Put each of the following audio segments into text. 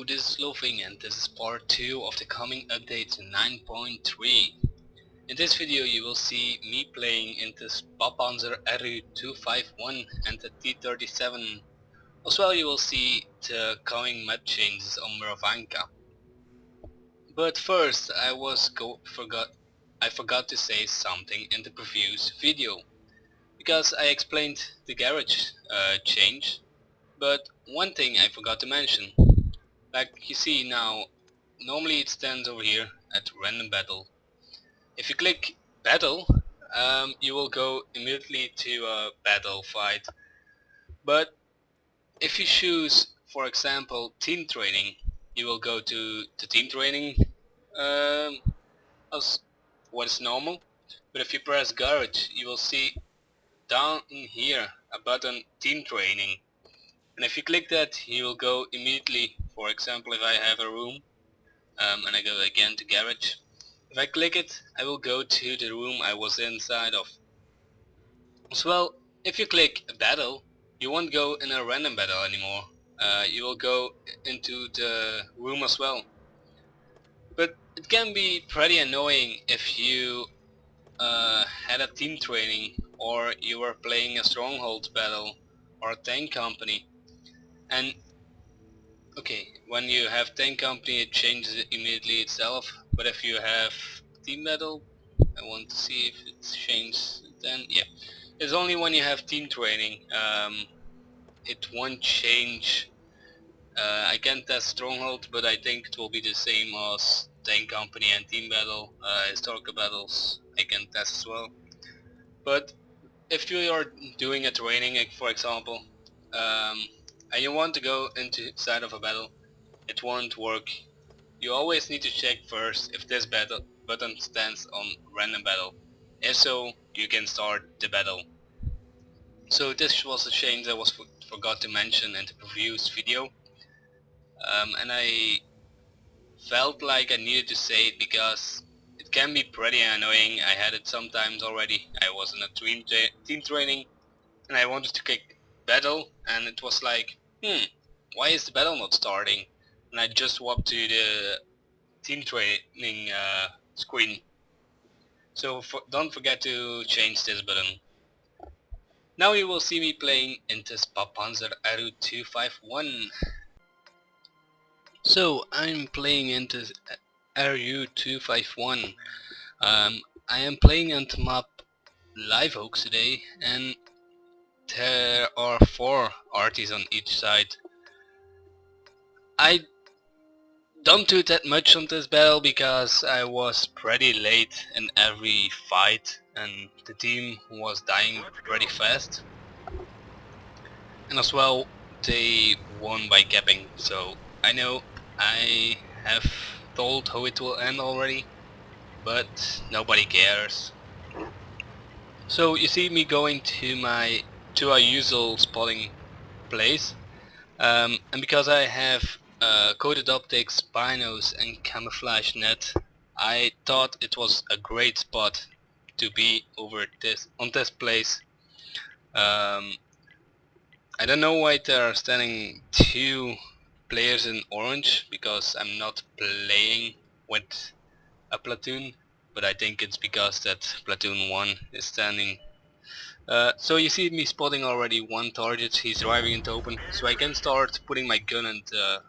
this is SlowFing and this is part 2 of the coming update to 9.3. In this video you will see me playing into Spahpanzer Ru 251 and the T-37. As well you will see the coming map changes on Murovanka. But first I forgot to say something in the previous video, because I explained the garage change, but one thing I forgot to mention. Like you see now, normally it stands over here at random battle. If you click battle, you will go immediately to a battle fight. But if you choose, for example, team training, you will go to the team training as what is normal. But if you press garage, you will see down here a button team training. And if you click that, you will go immediately, for example, if I have a room, and I go again to garage. If I click it, I will go to the room I was inside of. As well, if you click battle, you won't go in a random battle anymore. You will go into the room as well. But it can be pretty annoying if you had a team training, or you were playing a stronghold battle or a tank company. And okay, when you have tank company it changes it immediately itself, but if you have team battle, I want to see if it's changed then. Yeah, it's only when you have team training. It won't change. I can't test stronghold, but I think it will be the same as tank company and team battle. Historical battles I can test as well. But if you are doing a training, like for example, and you want to go inside of a battle, it won't work. You always need to check first if this battle button stands on random battle. If so, you can start the battle. So this was a change that was forgot to mention in the previous video, and I felt like I needed to say it because it can be pretty annoying. I had it sometimes already. I was in a team training and I wanted to click battle, and it was like, why is the battle not starting? And I just swapped to the team training screen. So don't forget to change this button. Now you will see me playing into Spahpanzer Ru 251. So I'm playing into Ru 251. I am playing on the map Live Oaks today, and there are 4 arties on each side. I don't do that much on this battle because I was pretty late in every fight and the team was dying pretty fast. And as well, they won by capping, so I know I have told how it will end already, but nobody cares. So you see me going to a usual spotting place, and because I have coated optics, binos and camouflage net, I thought it was a great spot to be on this place. I don't know why there are standing 2 players in orange, because I'm not playing with a platoon, but I think it's because that platoon 1 is standing. So you see me spotting already 1 target. He's driving into open, so I can start putting my gun into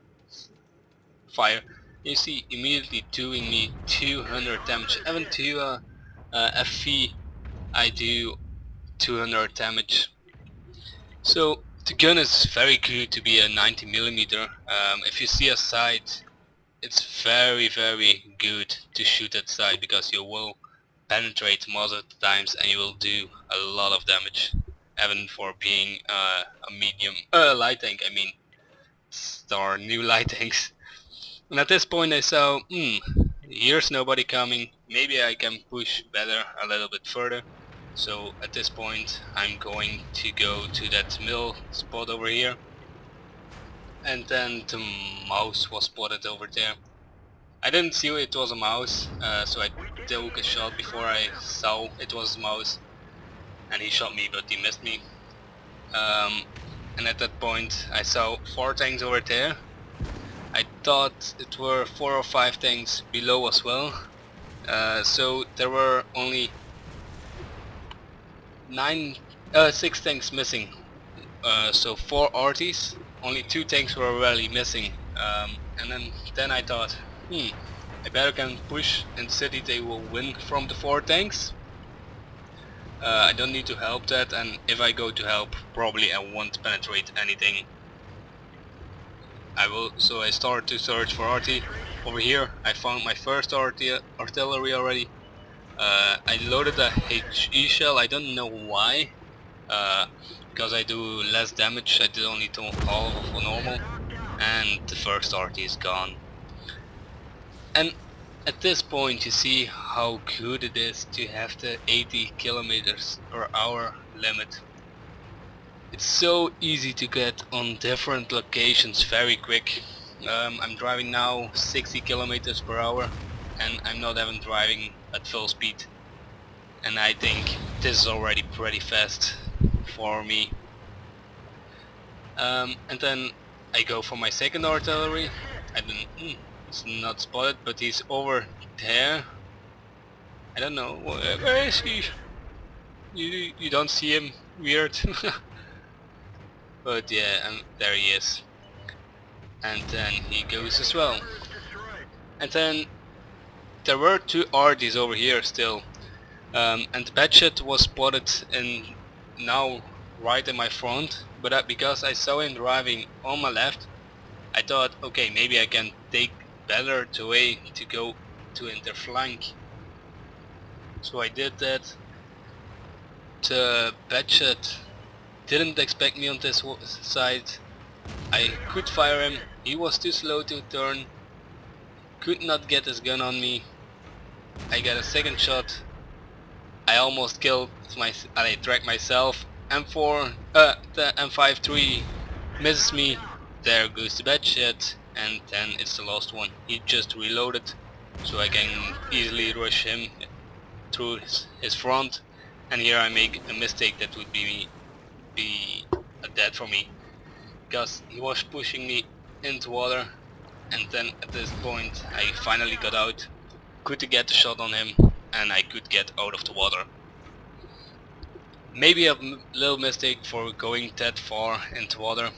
fire. You see immediately doing me 200 damage. Even to FV I do 200 damage. So the gun is very good to be a 90mm. If you see a sight, it's very good to shoot at sight, because you will penetrate most of the times and you will do a lot of damage, even for being a medium light tank. I mean, there are new light tanks. And at this point I saw, here's nobody coming, maybe I can push better a little bit further. So at this point I'm going to go to that middle spot over here, and then the mouse was spotted over there. I didn't see it was a mouse, so I took a shot before I saw it was a mouse, and he shot me but he missed me. And at that point I saw 4 tanks over there. I thought it were 4 or 5 tanks below as well. So there were only 6 tanks missing. So 4 arties, only 2 tanks were really missing. And then I thought, I better can push in city, they will win from the 4 tanks. I don't need to help that, and if I go to help, probably I won't penetrate anything. So I started to search for arty. Over here I found my first artillery already. I loaded a HE shell, I don't know why. Because I do less damage, I did only half of normal, and the first arty is gone. And at this point you see how good it is to have the 80 kilometers per hour limit. It's so easy to get on different locations very quick. I'm driving now 60 kilometers per hour, and I'm not even driving at full speed. And I think this is already pretty fast for me. And then I go for my second artillery. It's not spotted, but he's over there. I don't know, where is he? You don't see him, weird. But yeah, there he is. And then he goes as well. And then there were 2 arties over here still. And the Batchet was spotted now right in my front, but because I saw him driving on my left, I thought, okay, maybe I can take better the way to go to their flank. So I did that. The Batchet didn't expect me on this side. I could fire him, he was too slow to turn, could not get his gun on me. I got a second shot, I almost killed I tracked myself. M4, the M53 misses me, there goes the Batchet, and then it's the last one. He just reloaded, so I can easily rush him through his front, and here I make a mistake that would be a death for me, because he was pushing me into water, and then at this point I finally got out, could get the shot on him, and I could get out of the water. Maybe a little mistake for going that far into water,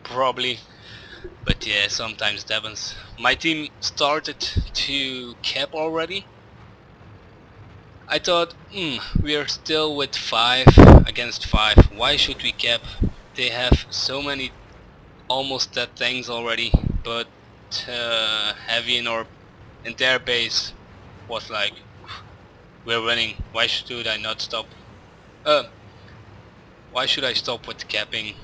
probably, but yeah, sometimes it happens. My team started to cap already. I thought, we are still with 5 against 5, why should we cap? They have so many almost dead things already, but heavy in their base was like, we're winning, why should I not stop? Why should I stop with capping?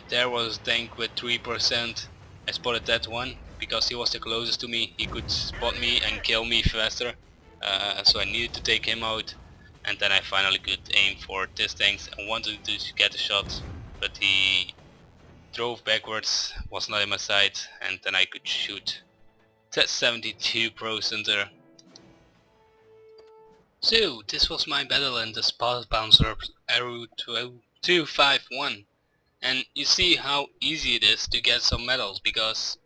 There was a tank with 3%, I spotted that one, because he was the closest to me, he could spot me and kill me faster. So I needed to take him out, and then I finally could aim for this tank and wanted to get a shot, but he drove backwards, was not in my sight, and then I could shoot. That's 72% there. So this was my battle in the Spahpanzer Ru 251, and you see how easy it is to get some medals, because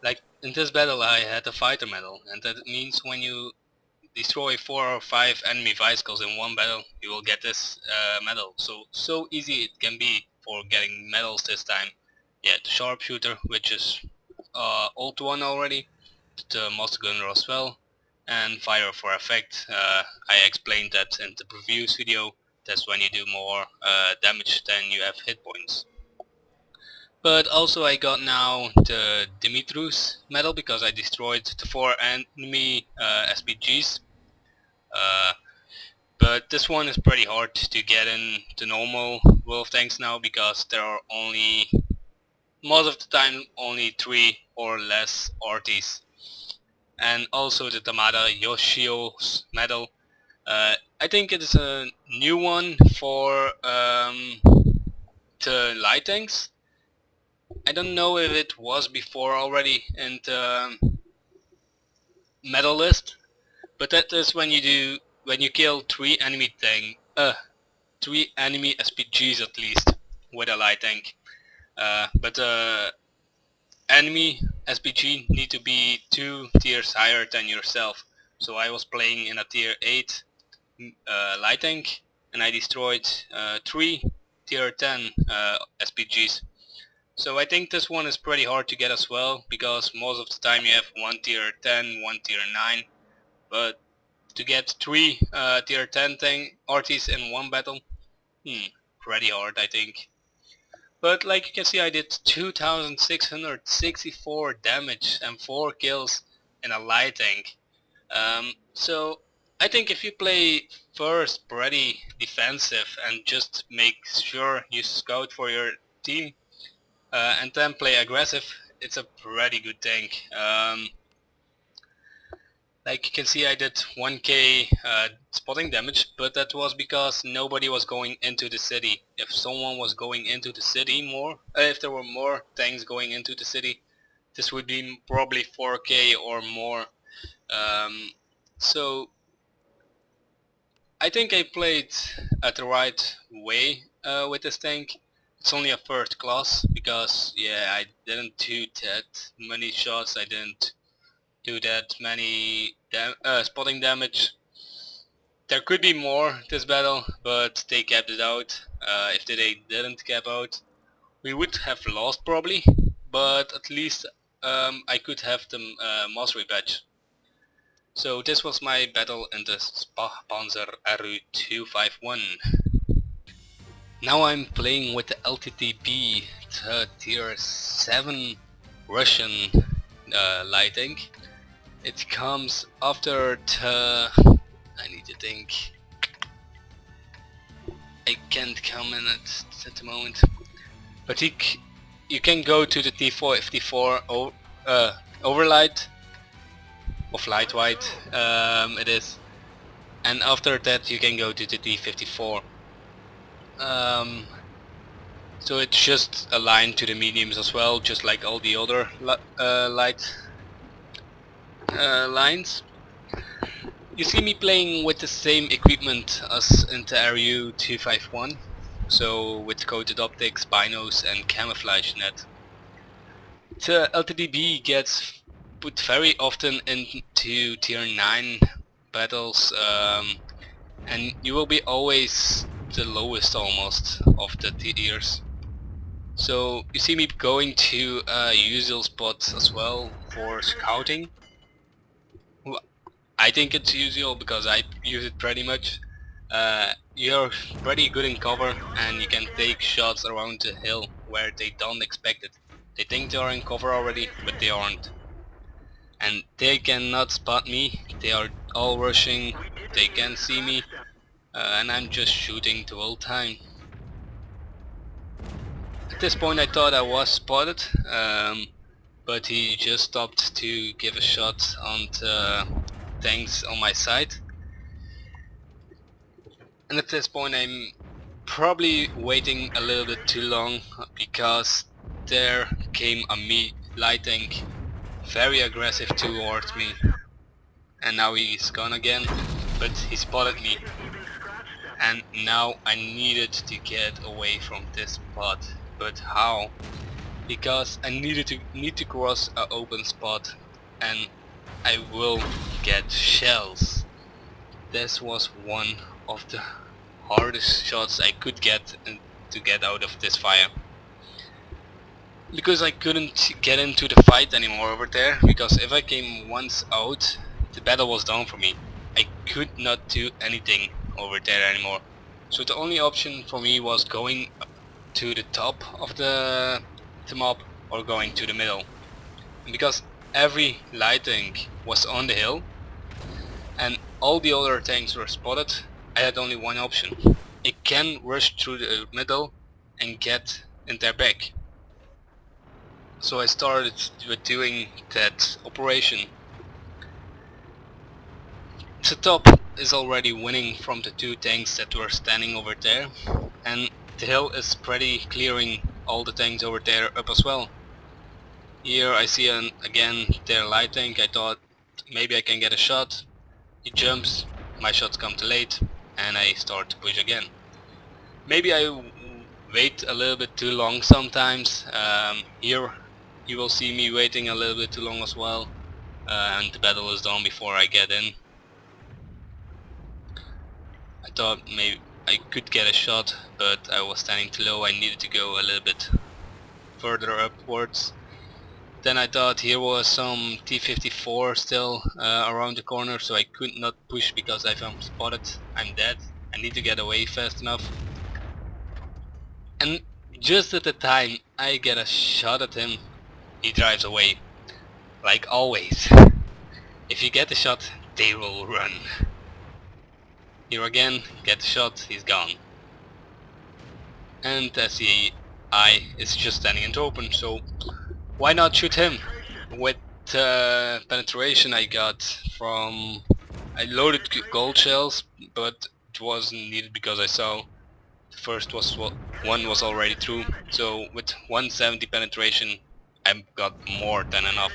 like in this battle I had a fighter medal, and that means when you destroy 4 or 5 enemy vehicles in one battle, you will get this medal. So easy it can be for getting medals this time. Yeah, the sharpshooter, which is old one already, the master gunner as well, and fire for effect. I explained that in the previous video. That's when you do more damage than you have hit points. But also I got now the Dimitrus medal because I destroyed the 4 enemy SPGs. But this one is pretty hard to get in the normal wolf tanks now, because there are only, most of the time, only 3 or less arties. And also the Tamada Yoshio's medal. I think it is a new one for the light tanks. I don't know if it was before already in the medal list, but that is when you kill 3 enemy SPGs at least with a light tank. But enemy SPG need to be 2 tiers higher than yourself. So I was playing in a tier 8 light tank, and I destroyed 3 tier 10 SPGs. So I think this one is pretty hard to get as well, because most of the time you have 1 tier 10, 1 tier 9, but to get 3 tier 10 tank RTs in one battle, pretty hard I think. But like you can see, I did 2664 damage and 4 kills in a light tank. So I think if you play first pretty defensive and just make sure you scout for your team, and then play aggressive, it's a pretty good tank. Like you can see, I did 1k spotting damage, but that was because nobody was going into the city. If someone was going into the city more, if there were more tanks going into the city, this would be probably 4k or more. So I think I played at the right way with this tank. It's only a third class because yeah, I didn't do that many shots, I didn't do that many spotting damage. There could be more this battle, but they kept it out. If they didn't cap out, we would have lost probably, but at least I could have the mastery badge. So this was my battle in the Spahpanzer Ru 251. Now I'm playing with the LTTB, the tier 7 Russian light tank. It comes after the... I need to think. I can't comment at the moment. But you can go to the T454 overlight of light white, it is, and after that you can go to the T54. So it's just aligned to the mediums as well, just like all the other light lines. You see me playing with the same equipment as in the Ru 251, so with coated optics, binos and camouflage net. The LTTB gets put very often into tier 9 battles, and you will be always the lowest almost of the tiers. So you see me going to usual spots as well for scouting. I think it's usual because I use it pretty much. You're pretty good in cover and you can take shots around the hill where they don't expect it. They think they are in cover already, but they aren't. And they cannot spot me, they are all rushing, they can see me, and I'm just shooting the whole time. At this point I thought I was spotted, but he just stopped to give a shot on the tanks on my side. And at this point I'm probably waiting a little bit too long, because there came a light tank very aggressive towards me, and now he's gone again, but he spotted me, and now I needed to get away from this spot. But how? Because I need to cross an open spot and I will get shells. This was one of the hardest shots I could get to get out of this fire. Because I couldn't get into the fight anymore over there, because if I came once out, the battle was done for me. I could not do anything over there anymore. So the only option for me was going to the top of the mob or going to the middle. And because every light tank was on the hill and all the other tanks were spotted, I had only one option. I can rush through the middle and get in their back. So I started with doing that operation. The top is already winning from the two tanks that were standing over there, and the hill is pretty clearing all the tanks over there up as well. Here I see again their light tank. I thought maybe I can get a shot. He jumps, my shots come too late, and I start to push again. Maybe I wait a little bit too long sometimes. Here you will see me waiting a little bit too long as well, and the battle is done before I get in. I thought maybe I could get a shot, but I was standing too low. I needed to go a little bit further upwards. Then I thought here was some T-54 still around the corner, so I could not push because if I'm spotted, I'm dead. I need to get away fast enough. And just at the time I get a shot at him, he drives away. Like always. If you get the shot, they will run. Here again, get the shot, he's gone. And as the eye is just standing in the open, so why not shoot him? With penetration I got from... I loaded gold shells, but it wasn't needed because I saw the first one was already through. So with 170 penetration I got more than enough.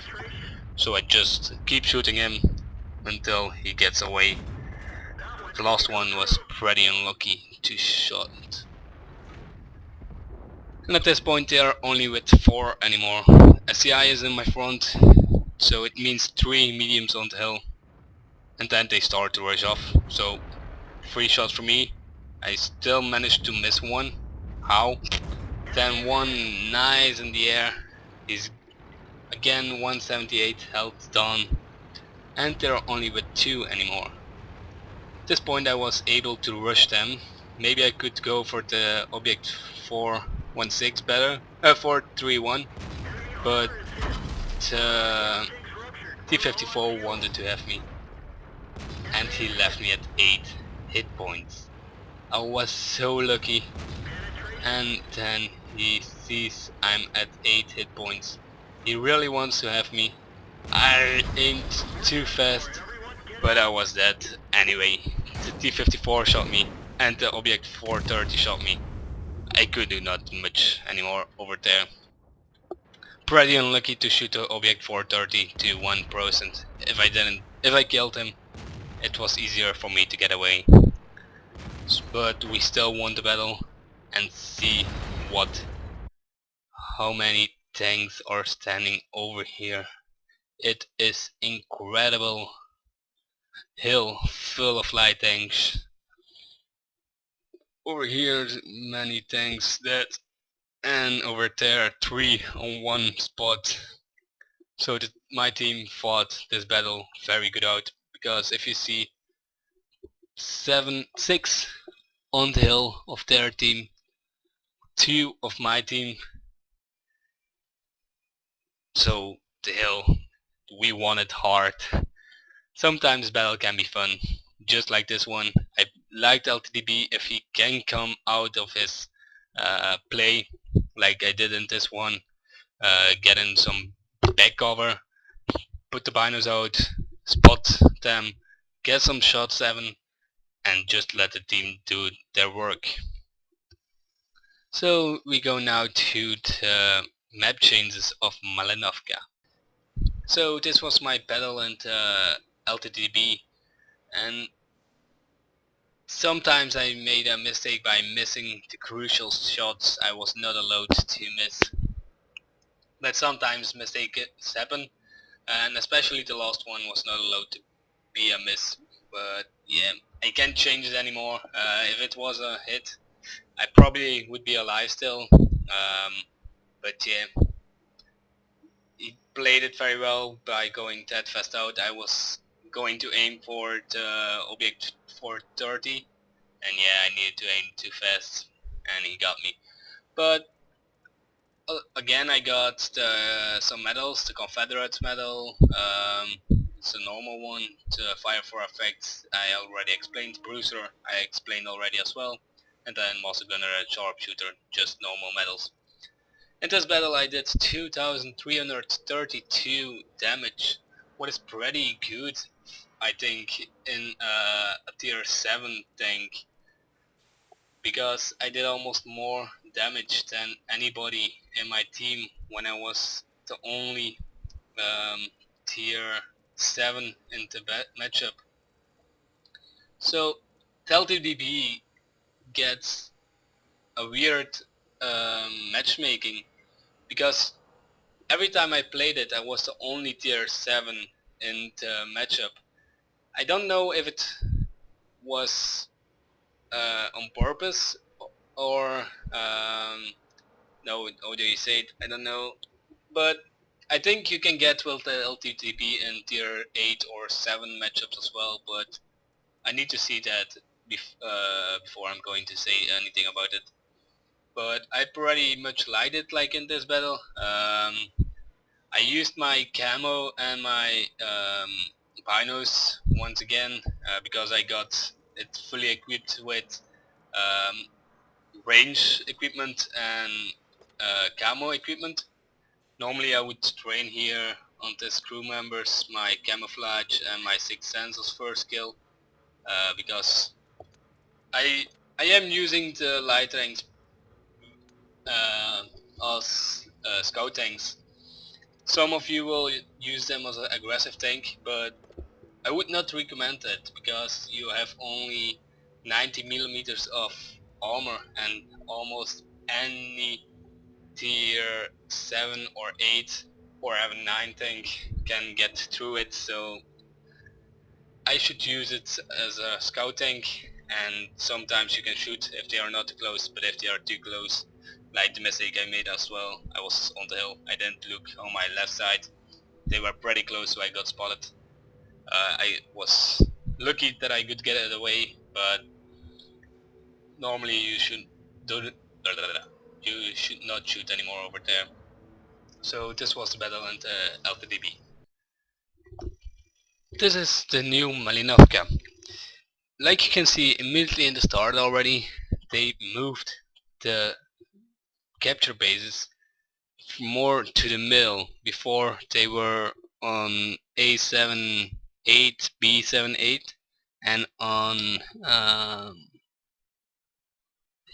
So I just keep shooting him until he gets away. The last one was pretty unlucky to shot. And at this point they are only with 4 anymore. SCI is in my front, so it means 3 mediums on the hill. And then they start to rush off, so 3 shots for me. I still managed to miss one. How? Then one nice in the air. He's again 178 health done. And they're only with 2 anymore. At this point I was able to rush them. Maybe I could go for the object 416 better, 431, but T-54 wanted to have me, and he left me at 8 hit points. I was so lucky, and then he sees I'm at 8 hit points. He really wants to have me. I aimed too fast, but I was dead anyway. The T-54 shot me, and the object 430 shot me. I could do not much anymore over there. Pretty unlucky to shoot the object 430 to 1%. If I killed him, it was easier for me to get away. But we still won the battle, and see how many tanks are standing over here. It is incredible. Hill full of light tanks. Over here many tanks dead, and over there 3 on one spot. So my team fought this battle very good out, because if you see 6 on the hill of their team, 2 of my team, so the hill, we won it hard. Sometimes battle can be fun, just like this one. I liked LTTB if he can come out of his play, like I did in this one, get in some back cover, put the binos out, spot them, get some shot 7, and just let the team do their work. So we go now to the map changes of Malinovka. So this was my battle in LTTB, and sometimes I made a mistake by missing the crucial shots I was not allowed to miss. But sometimes mistakes happen, and especially the last one was not allowed to be a miss. But yeah, I can't change it anymore. If it was a hit, I probably would be alive still. But yeah, he played it very well by going that fast out. I was going to aim for the object 430, and yeah, I needed to aim too fast, and he got me. But again, I got some medals, the Confederate medal, it's a normal one, the Fire for Effects I already explained, Bruiser I explained already as well, and then Master Gunner and Sharpshooter, just normal medals. In this battle I did 2332 damage, what is pretty good, I think, in a tier 7 tank, because I did almost more damage than anybody in my team when I was the only tier 7 in the matchup. So LTTB gets a weird matchmaking, because every time I played it I was the only tier 7 in the matchup. I don't know if it was on purpose or no, how do you say it? I don't know, but I think you can get with the LTTB in tier 8 or 7 matchups as well, but I need to see that before I'm going to say anything about it. But I pretty much liked it like in this battle. I used my camo and my binos once again because I got it fully equipped with um, range equipment and camo equipment. Normally I would train here on this crew members my camouflage and my sixth sense as first skill because I I am using the light ranks uh, as scout tanks. Some of you will use them as an aggressive tank, but I would not recommend it because you have only 90 millimeters of armor, and almost any tier 7 or 8 or even 9 tank can get through it, so I should use it as a scout tank, and sometimes you can shoot if they are not too close, but if they are too close, like the mistake I made as well, I was on the hill, I didn't look on my left side, they were pretty close so I got spotted. I was lucky that I could get it away, but normally do you should not shoot anymore over there. So this was the battle in the LTTB. This is the new Malinovka. Like you can see immediately in the start already, they moved the capture bases more to the middle. Before they were on A78, B78, and on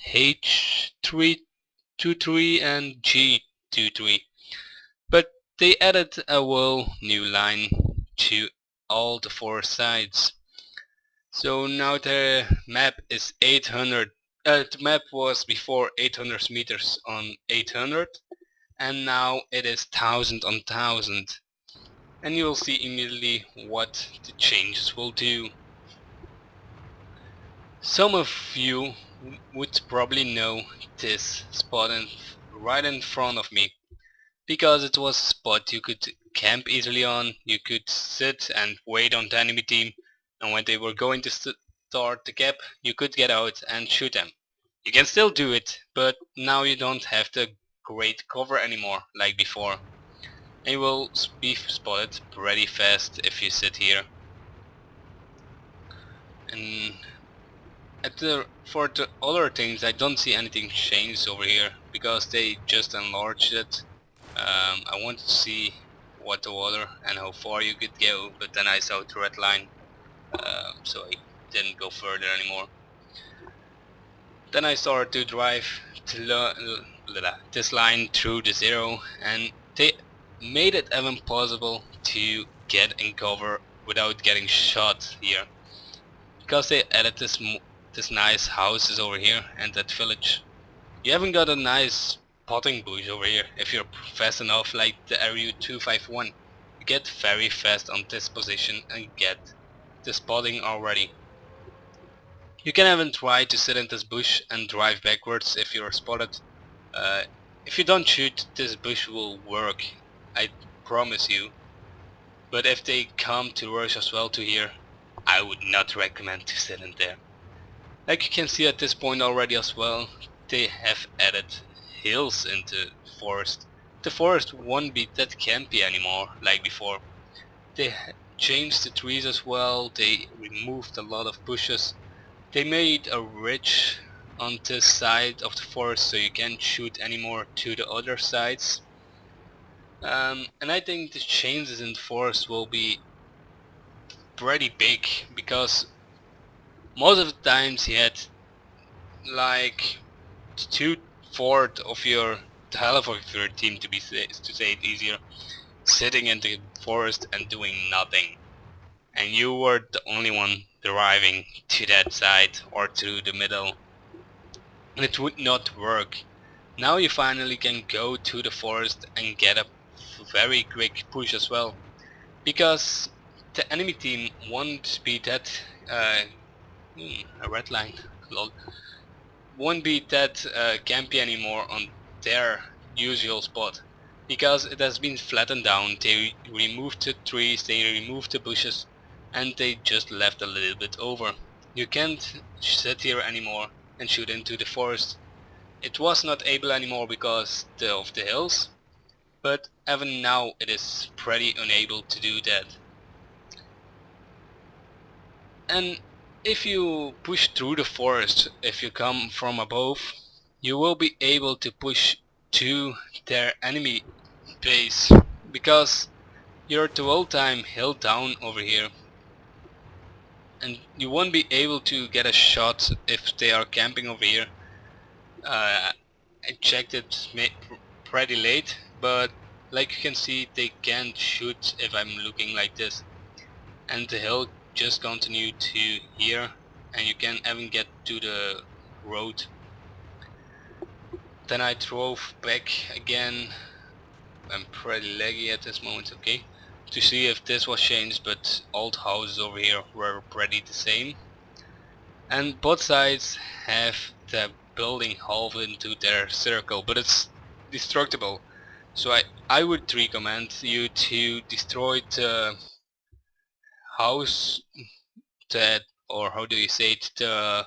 H323 and G23. But they added a whole new line to all the four sides. So now the map is 800. The map was before 800 meters on 800, and now it is 1000 on 1000. And you will see immediately what the changes will do. Some of you would probably know this spot right in front of me, because it was a spot you could camp easily on. You could sit and wait on the enemy team, and when they were going to start the gap, you could get out and shoot them. You can still do it, but now you don't have the great cover anymore like before, and you will be spotted pretty fast if you sit here. And for the other things, I don't see anything changed over here because they just enlarged it. I wanted to see what the water and how far you could go, but then I saw the red line, so I didn't go further anymore. Then I started to drive this line through the zero, and they made it even possible to get in cover without getting shot here, because they added this nice houses over here and that village. You haven't got a nice potting bush over here if you're fast enough, like the Area 251. You get very fast on this position and get the spotting already. You can even try to sit in this bush and drive backwards if you're spotted. If you don't shoot, this bush will work, I promise you. But if they come to rush as well to here, I would not recommend to sit in there. Like you can see at this point already as well, they have added hills into the forest. The forest won't be that campy anymore like before. They changed the trees as well, they removed a lot of bushes. They made a ridge on this side of the forest so you can't shoot anymore to the other sides. And I think the changes in the forest will be pretty big, because most of the times you had like 2/4 of the half of your team, to say it easier, sitting in the forest and doing nothing, and you were the only one driving to that side or to the middle, and it would not work. Now you finally can go to the forest and get a very quick push as well, because the enemy team won't be that a red line, lol, won't be that campy anymore on their usual spot, because it has been flattened down. They removed the trees, they removed the bushes, and they just left a little bit over. You can't sit here anymore and shoot into the forest. It was not able anymore because of the hills, but even now it is pretty unable to do that. And if you push through the forest, if you come from above, you will be able to push to their enemy base, because you're the whole time held down over here, and you won't be able to get a shot if they are camping over here. I checked it pretty late, but like you can see, they can't shoot if I'm looking like this, and the hill just continued to here, and you can even get to the road. Then I drove back again. I'm pretty laggy at this moment, okay, to see if this was changed, but old houses over here were pretty the same, and both sides have the building halved into their circle, but it's destructible. So I would recommend you to destroy the house that, or how do you say it, the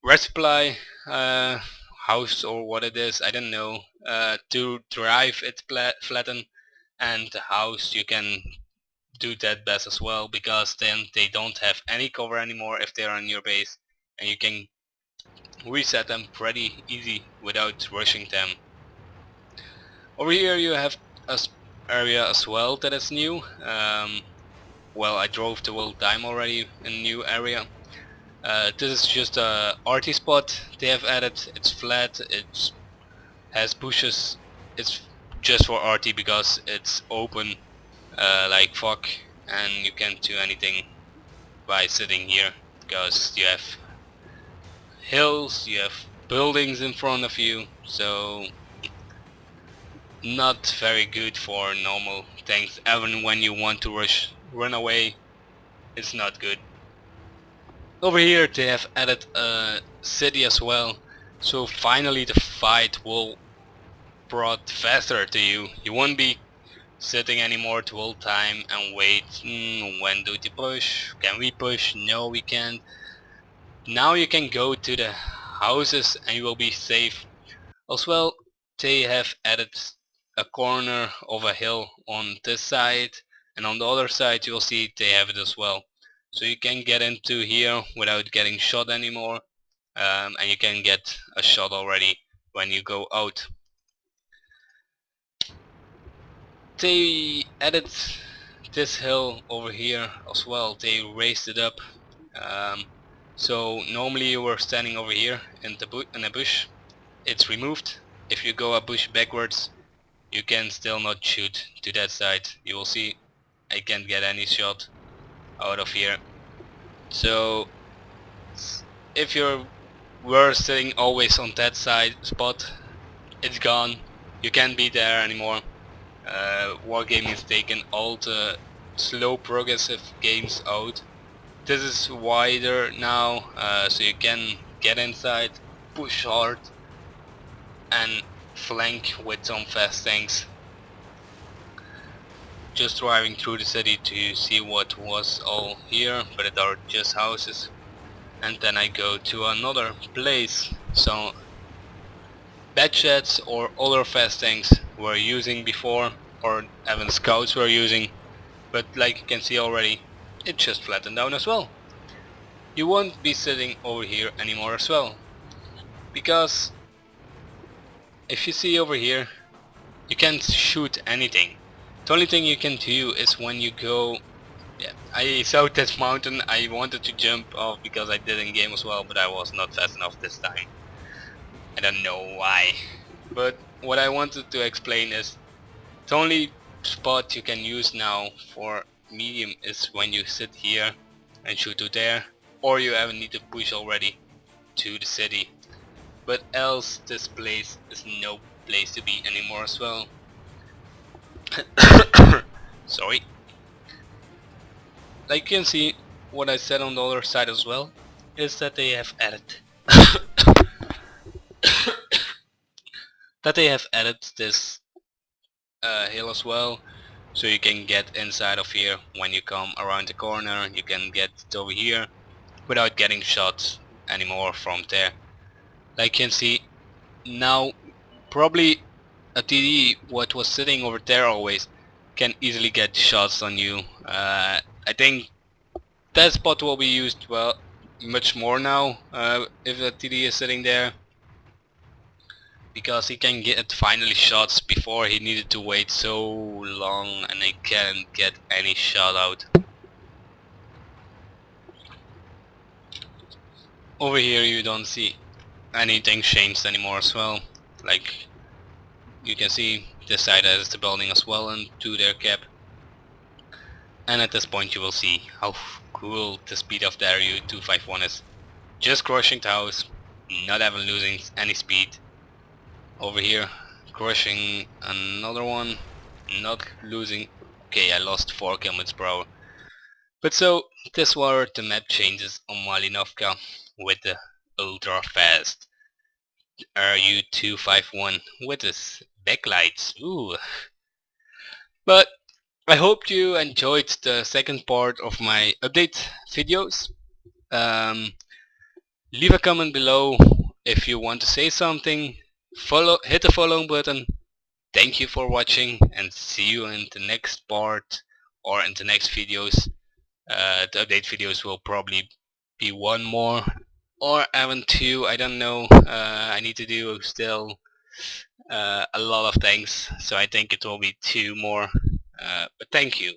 resupply uh, house or what it is, I don't know, to drive it flatten, and the house you can do that best as well, because then they don't have any cover anymore if they are on your base, and you can reset them pretty easy without rushing them. Over here you have a area as well that is new. Well, I drove the whole time already in a new area. This is just a arty spot they have added. It's flat, it has bushes, it's just for arty because it's open like fuck, and you can't do anything by sitting here, because you have hills, you have buildings in front of you, so not very good for normal things. Even when you want to run away, it's not good. Over here they have added a city as well, so finally the fight will brought faster to you. You won't be sitting anymore the whole time and wait, when do they push? Can we push? No, we can't. Now you can go to the houses and you will be safe. As well, they have added a corner of a hill on this side, and on the other side you will see they have it as well. So you can get into here without getting shot anymore, and you can get a shot already when you go out. They added this hill over here as well. They raised it up. So normally you were standing over here in a bush. It's removed. If you go a bush backwards, you can still not shoot to that side. You will see I can't get any shot out of here. So if you were sitting always on that side spot, it's gone. You can't be there anymore. Wargaming has taken all the slow progressive games out. This is wider now, so you can get inside, push hard, and flank with some fast tanks. Just driving through the city to see what was all here, but it are just houses. And then I go to another place. So bed sheds or other fast tanks were using before, or even scouts were using, but like you can see already, it just flattened down as well. You won't be sitting over here anymore as well, because if you see over here, you can't shoot anything. The only thing you can do is when you go, yeah, I saw this mountain, I wanted to jump off because I did in game as well, but I was not fast enough this time. I don't know why, but what I wanted to explain is the only spot you can use now for medium is when you sit here and shoot to there, or you even need to push already to the city. but else this place is no place to be anymore as well. Sorry. Like you can see, what I said on the other side as well is that they have added this hill as well, so you can get inside of here. When you come around the corner, you can get over here without getting shot anymore from there. Like you can see now, probably a TD what was sitting over there always can easily get shots on you. I think that spot will be used well much more now if a TD is sitting there, because he can get finally shots before he needed to wait so long and he can't get any shot out. Over here you don't see anything changed anymore as well. Like you can see this side has the building as well into their cap. And at this point you will see how cool the speed of the RU-251 is. Just crushing the house, not even losing any speed. Over here, crushing another one, not losing. Okay, I lost 4 km per hour. But so, this were the map changes on Malinovka with the ultra fast RU-251 with its backlights. Ooh. But I hope you enjoyed the second part of my update videos. Leave a comment below if you want to say something. Hit the follow button. Thank you for watching and see you in the next part or in the next videos. The update videos will probably be 1 more or even 2, I don't know. I need to do still a lot of things, so I think it will be 2 more. But thank you.